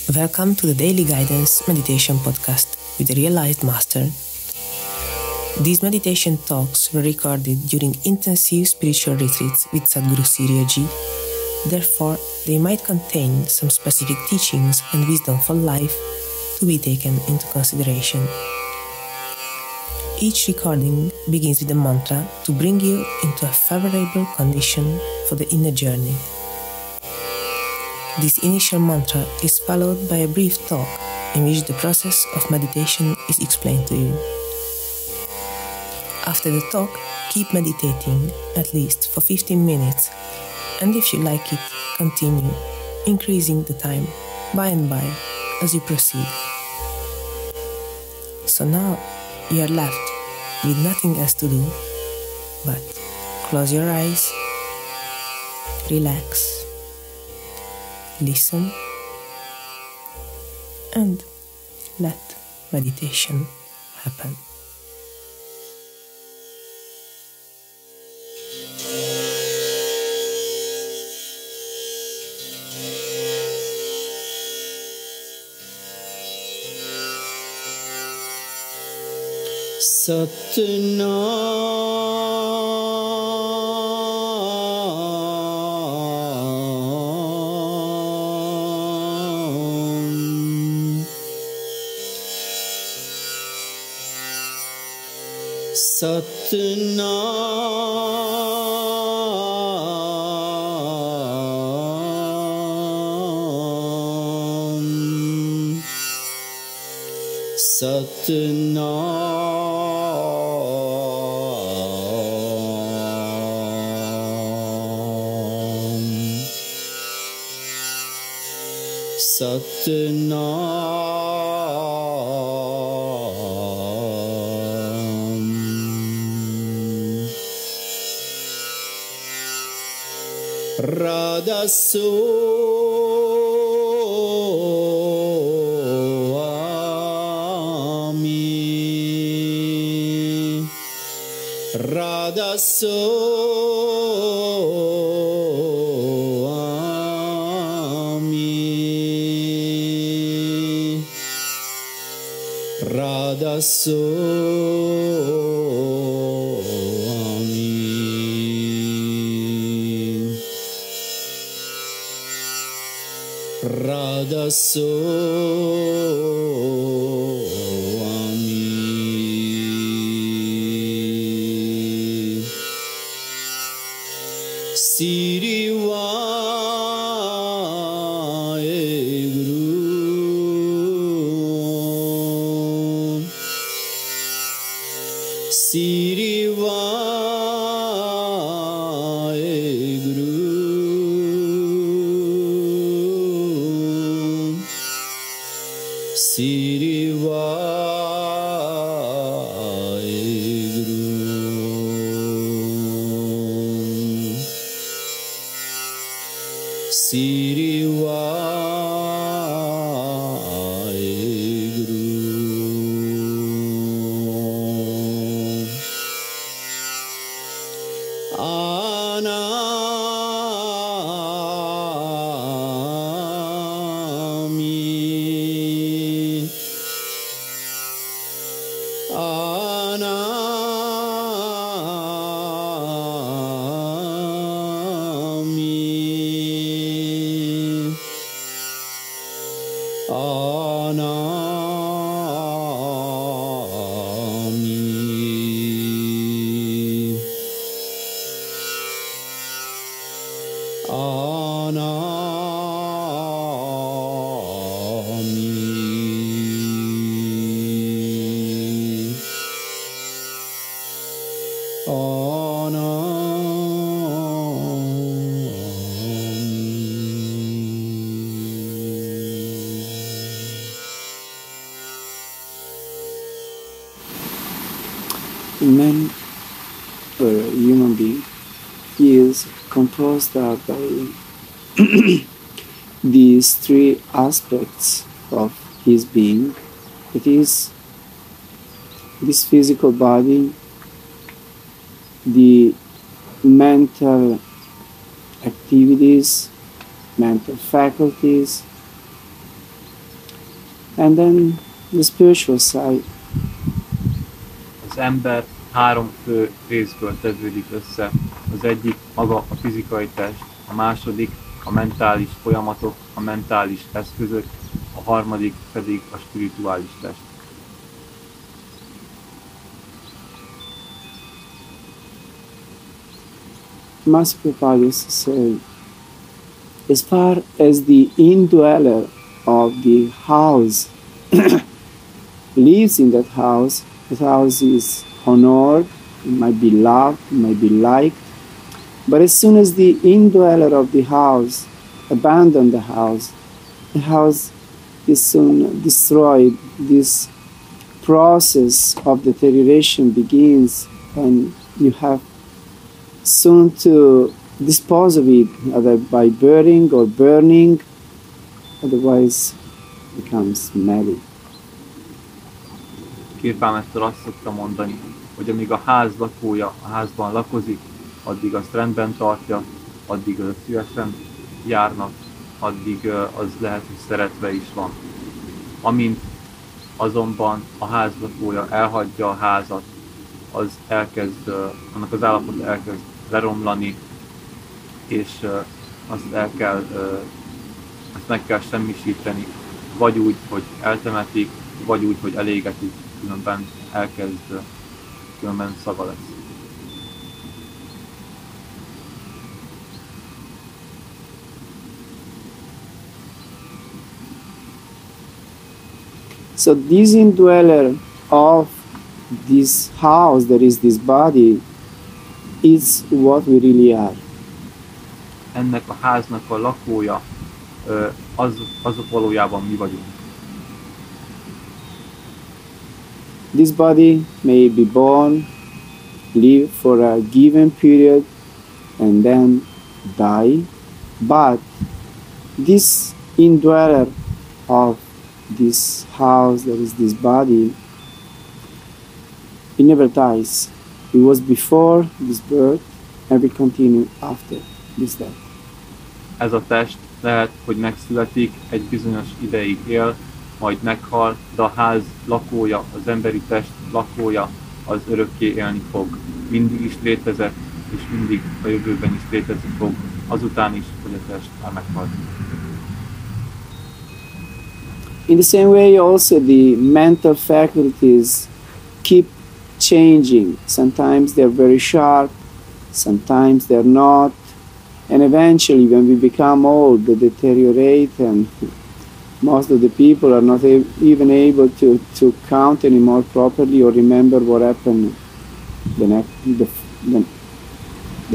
Welcome to the Daily Guidance Meditation Podcast with the Realized Master. These meditation talks were recorded during intensive spiritual retreats with Master Sirio. Therefore, they might contain some specific teachings and wisdom for life to be taken into consideration. Each recording begins with a mantra to bring you into a favorable condition for the inner journey. This initial mantra is followed by a brief talk in which the process of meditation is explained to you. After the talk, keep meditating at least for 15 minutes, and if you like it, continue increasing the time by and by as you proceed. So now you are left with nothing else to do but close your eyes, relax, listen, and let meditation happen. Man or a human being is composed of these three aspects of his being. It is this physical body, the mental activities, mental faculties, And then the spiritual side. Az ember 3 fő részből tevődik össze. Az egyik maga a fizikai test, a második a mentális folyamatok, a mentális eszközök, a harmadik pedig a spirituális test. Master Prabhupada used to say, as far as the indweller of the house lives in that house is honored, it might be loved, it might be liked. But as soon as the indweller of the house abandons the house is soon destroyed. This process of deterioration begins, and you have soon to dispose of it, either by burning or burning, otherwise it becomes melly. Kirpámester azt szokta mondani, hogy amíg a ház lakója a házban lakozik, addig azt rendben tartja, addig az szívesen járnak, addig az lehet, hogy szeretve is van. Amint azonban a ház lakója elhagyja a házat, az annak az állapota elkezd leromlani, és azt meg kell semmisíteni, vagy úgy, hogy eltemetik, vagy úgy, hogy elégetik, különben szaga lesz. So this indweller of this house, that is this body, is what we really are. Ennek a háznak a lakója, azok valójában mi vagyunk. This body may be born, live for a given period, and then die. But this indweller of this house, that is this body, it never dies. It was before this birth and will continue after this death. Ez a test lehet, hogy megszületik, egy bizonyos ideig él, majd meghal, de a ház lakója, az emberi test lakója az örökké élni fog. Mindig is létezett, és mindig a jövőben is létezni fog, azután is, hogy a test már meghalt. In the same way, also the mental faculties keep changing. Sometimes they're very sharp, sometimes they're not, and eventually when we become old, they deteriorate, and most of the people are not even able to count anymore properly or remember what happened the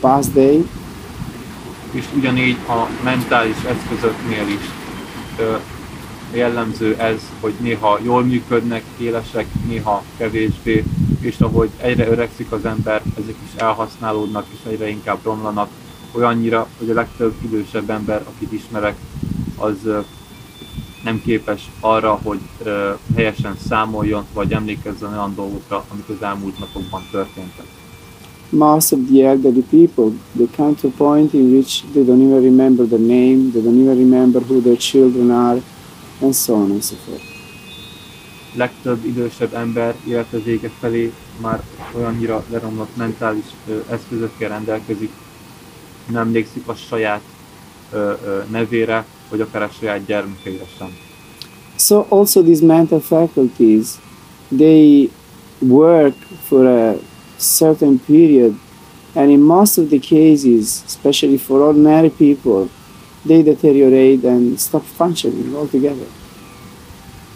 past day. És ugyanígy a mentális eszközöknél is jellemző ez, hogy néha jól működnek, élesek, néha kevésbé, és ahogy egyre öregszik az ember, ezek is elhasználódnak, és egyre inkább romlanak, olyannyira, hogy a legtöbb idősebb ember, akit ismerek, az nem képes arra, hogy helyesen számoljon, vagy emlékezzen olyan dolgokra, amik az elmúlt napokban történtek. Most of the elderly people, they come to a point in which they don't even remember the name, they don't even remember who their children are, and so on and so forth. Legtöbb idősebb ember élete vége felé már olyannyira leromlott mentális eszközökkel rendelkezik, nem emlékszik a saját nevére, vagy akár a saját gyermekeire sem. So also these mental faculties, they work for a certain period, and in most of the cases, especially for ordinary people, they deteriorate and stop functioning altogether.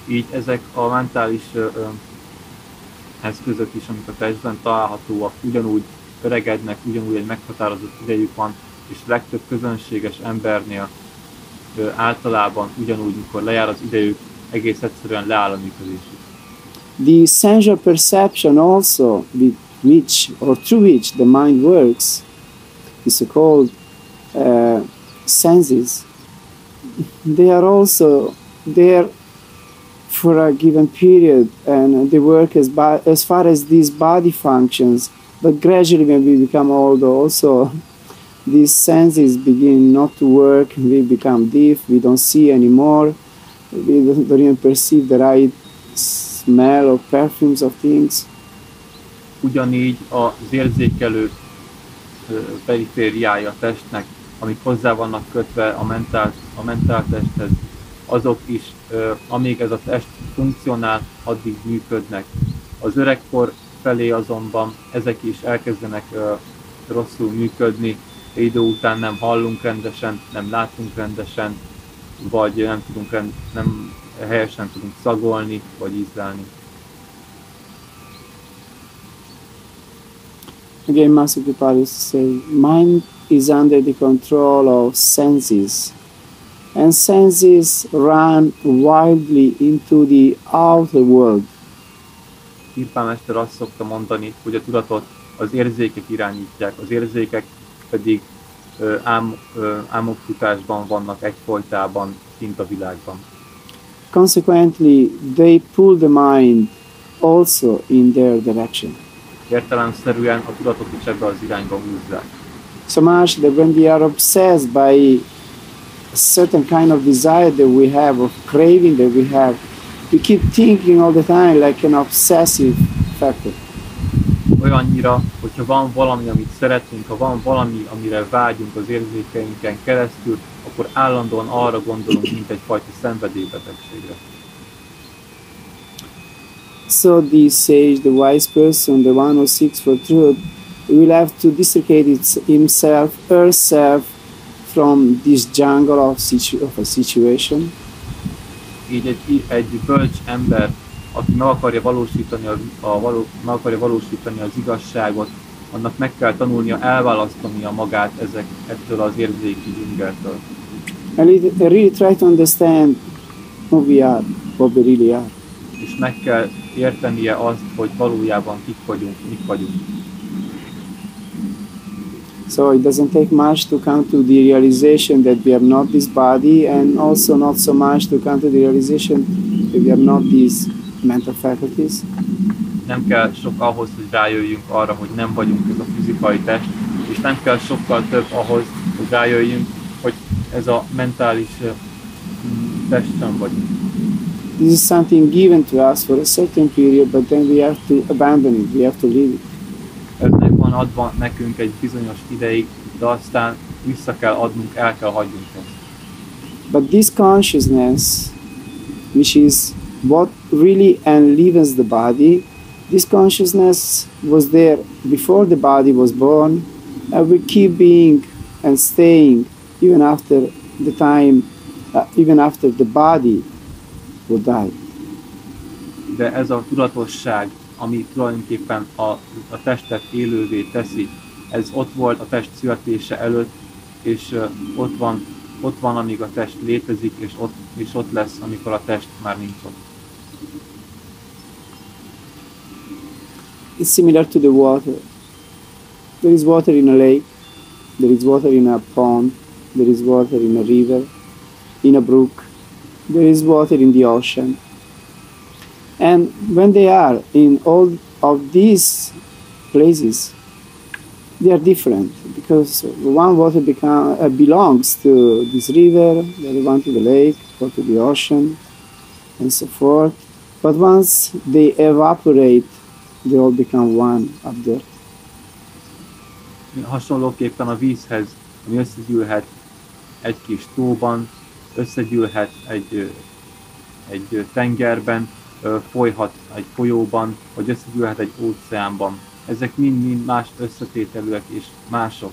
Így ezek a mentális eszközök is, amik a testben találhatóak, ugyanúgy öregednek, ugyanúgy egy meghatározott idejük van, és legtöbb közönséges embernél általában ugyanúgy, mikor lejár az idejük, egész egyszerűen leáll a működésük. The sensual perception also, with which or through which the mind works, the so-called senses, they are also there for a given period, and they work as far as this body functions, but gradually when we become older also these senses begin not to work, we become deaf, we don't see anymore, We don't even perceive the right smell or perfumes of things. Ugyanígy az érzékelő perifériája a testnek, amik hozzá vannak kötve a mentál testhez, azok is, amíg ez a test funkcionál, addig működnek. Az öregkor felé azonban ezek is elkezdenek rosszul működni, idő után nem hallunk rendesen, nem látunk rendesen, vagy nem helyesen tudunk szagolni, vagy ízlelni. Again, Master Sirio used to say, mind is under the control of senses, and senses run wildly into the outer world. Kirpán mester azt szokta mondani, hogy a tudatot az érzékek irányítják, az érzékek pedig álmokfutásban vannak egyfolytában kint a világban. Consequently, they pull the mind also in their direction. Értelemszerűen a tudatot is ebbe az irányba húzzák. So much that when we are obsessed by a certain kind of desire that we have, of craving that we have, we keep thinking all the time like an obsessive factor. Olyannyira, hogyha van valami, amit szeretünk, ha van valami, amire vágyunk az érzékeinken keresztül, akkor állandóan arra gondolunk, mint egyfajta szenvedélybetegségre. So the sage, the wise person, the one who seeks for truth, will have to dissociate himself, herself from this jungle of a situation. Így egy bölcs ember, aki meg akarja valósítani az igazságot, annak meg kell tanulnia elválasztania magát ettől az érzéki dzsungeltől. And really try to understand who we are, what we really are. És meg kell értenie azt, hogy valójában kik vagyunk, mik vagyunk. So it doesn't take much to come to the realization that we are not this body, and also not so much to come to the realization that we are not these mental faculties. Nem kell sok ahhoz, hogy rájöjjünk arra, hogy nem vagyunk ez a fizikai test, és nem kell sokkal több ahhoz, hogy rájöjjünk, hogy ez a mentális test sem vagyunk. This is something given to us for a certain period, but then we have to abandon it, we have to leave it. Ez meg van adva nekünk egy bizonyos ideig, de aztán vissza kell adnunk, el kell hagynunk ezt. But this consciousness, which is what really enlivens the body, this consciousness was there before the body was born, and will keep being and staying even after the time, even after the body will die. De ez a tudatosság, ami tulajdonképpen a testet élővé teszi, ez ott volt a test születése előtt, és ott van, amíg a test létezik, és ott lesz, amikor a test már nincs ott. It's similar to the water. There is water in a lake, there is water in a pond, there is water in a river, in a brook, there is water in the ocean. And when they are in all of these places, they are different, because one water belongs to this river, the other one to the lake, or to the ocean, and so forth. But once they evaporate, they all become one up there. Hasonlóképpen a vízhez, ami összegyűlhet egy kis tóban, összegyűlhet egy tengerben, folyhat egy folyóban, vagy összegyűlhet egy óceánban. Ezek mind-mind más összetételűek és mások,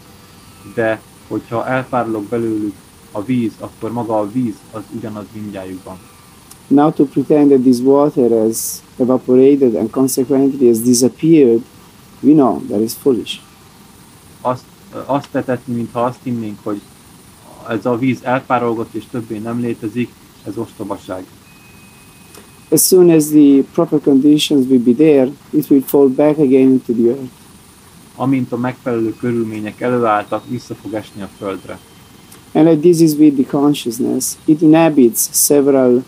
de hogyha elpárolog belőlük a víz, akkor maga a víz az ugyanaz mindnyájukban. Now to pretend that this water has evaporated and consequently has disappeared, we know that is foolish. Azt tetetni, mintha azt hinnénk, hogy ez a víz elpárolgott és többé nem létezik, ez ostobaság. As soon as the proper conditions will be there, it will fall back again into the earth. Amint a megfelelő körülmények előálltak, vissza fog esni a földre. And like this is with the consciousness. It inhabits several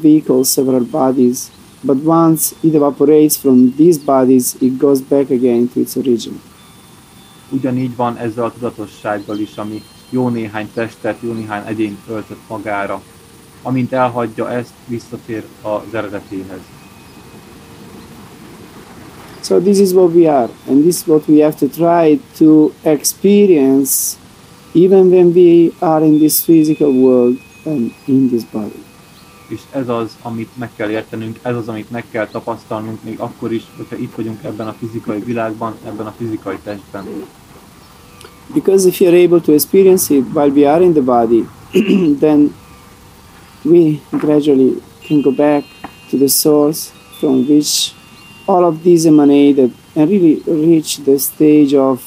vehicles, several bodies, but once it evaporates from these bodies, it goes back again to its origin. Ugyanígy van ezzel a tudatossággal is, ami jó néhány testet, jó néhány egyént öltött magára. amint elhagyja ezt, visszatér az eredetéhez. So this is what we are, and this is what we have to try to experience even when we are in this physical world and in this body. És ez az, amit meg kell értenünk, ez az, amit meg kell tapasztalnunk, még akkor is, hogyha itt vagyunk ebben a fizikai világban, ebben a fizikai testben. Because if you're able to experience it while we are in the body, then we gradually can go back to the source from which all of these emanated and really reach the stage of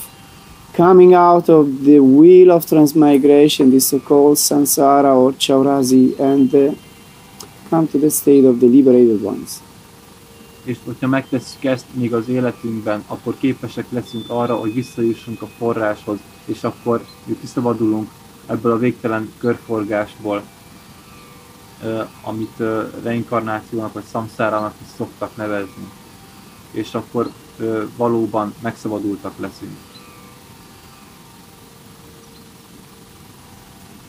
coming out of the wheel of transmigration, this so-called samsara or chaurasi, and come to the state of the liberated ones. És hogyha megtesszük ezt még az életünkben, akkor képesek leszünk arra, hogy visszajussunk a forráshoz, és akkor kiszabadulunk ebből a végtelen körforgásból, amit reinkarnációnak vagy szamszárának is szoktak nevezni. És akkor valóban megszabadultak leszünk.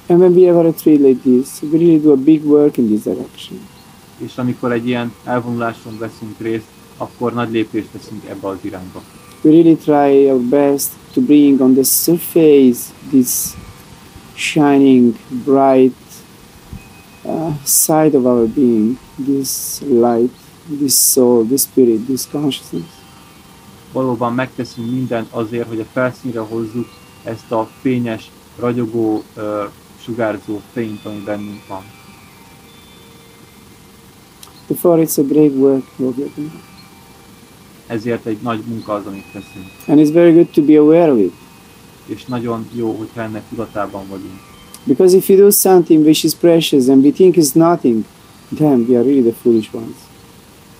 And when we have a retreat like this, we really do a big work in this direction. És amikor egy ilyen elvonuláson veszünk részt, akkor nagy lépést teszünk ebbe az irányba. We really try our best to bring on the surface this shining, bright side of our being, this light, this soul, this spirit, this consciousness. Valóban megteszünk mindent azért, hogy a felszínre hozzuk ezt a fényes, ragyogó, sugárzó fényt, ami bennünk van. Therefore it's a great work what we are doing. Ezért egy nagy munka az, amit teszünk. And it's very good to be aware of it. És nagyon jó, hogyha ennek tudatában vagyunk. Because if you do something which is precious and we think it's nothing, then we are really the foolish ones.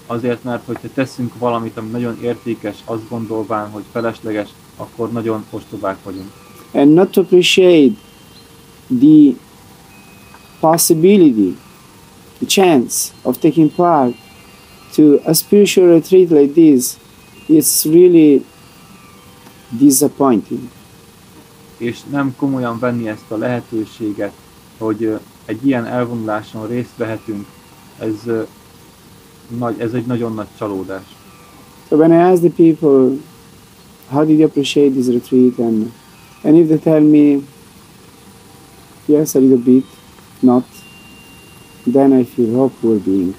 Azért, mert hogyha teszünk valamit, ami nagyon értékes, azt gondolván, hogy felesleges, akkor nagyon ostobák vagyunk. And not to appreciate the possibility, the chance of taking part to a spiritual retreat like this, it's really disappointing. És nem komolyan venni ezt a lehetőséget, hogy egy ilyen elvonuláson részt vehetünk, ez egy nagyon nagy csalódás. So when I ask the people, how did you appreciate this retreat, and if they tell me, yes, a little bit, not, then I feel, oh, poor being.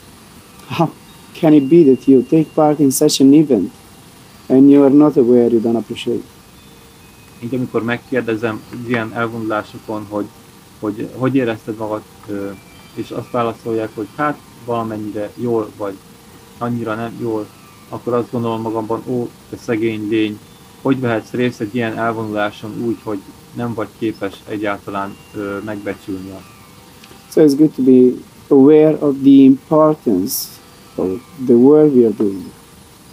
How can it be that you take part in such an event and you are not aware, you don't appreciate? Így amikor megkérdezem ilyen elvonulásokon, hogy érezted magad, és azt válaszolják, hogy hát valamennyire jól, vagy annyira nem jól, akkor azt gondolom magamban, ó, te szegény lény, hogy vehetsz részt egy ilyen elvonuláson úgy, hogy nem vagy képes egyáltalán megbecsülni azt. So it's good to be aware of the importance of the work we are doing.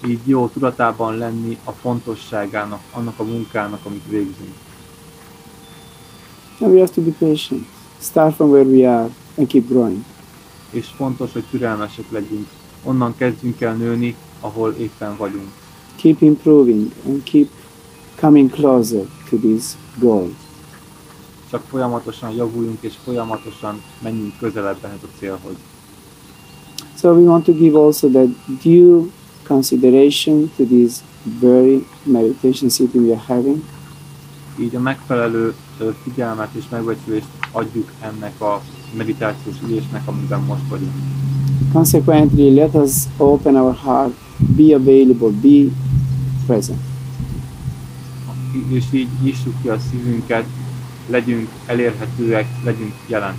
Így jó tudatában lenni a fontosságának, annak a munkának, amit végzünk. And we have to be patient. Start from where we are and keep growing. És fontos, hogy türelmesek legyünk. Onnan kezdjünk el nőni, ahol éppen vagyunk. Keep improving and keep coming closer to this goal. Csak folyamatosan javuljunk, és folyamatosan menjünk közelebb ehhez a célhoz. So we want to give also that due consideration to this very meditation sitting we are having. Így a megfelelő figyelmet és megbecsülést adjuk ennek a meditációs ülésnek, amiben most vagyunk. Consequently, let us open our heart, be available, be present. És így nyissuk ki a szívünket, legyünk elérhetőek, legyünk jelen.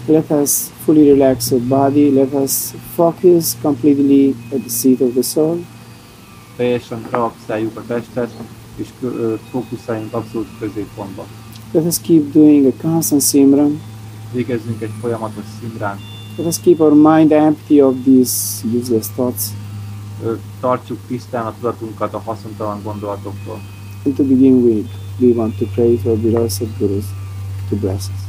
Let us fully relax our body, let us focus completely at the seat of the soul. Teljesen relaxáljuk a testet, és fókuszáljunk abszolút középpontba. Let us keep doing a constant simran. Végezzünk egy folyamatos szimrán. Let us keep our mind empty of these useless thoughts. Tartsuk tisztán a tudatunkat a haszontalan gondolatoktól. And to begin with, we want to pray to our beloved Sadgurus to bless us.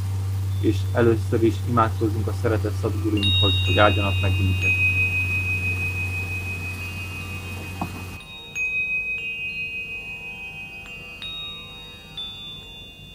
És először is imádkozzunk a szeretett Szatguruinkhoz, hogy áldjanak meg minket.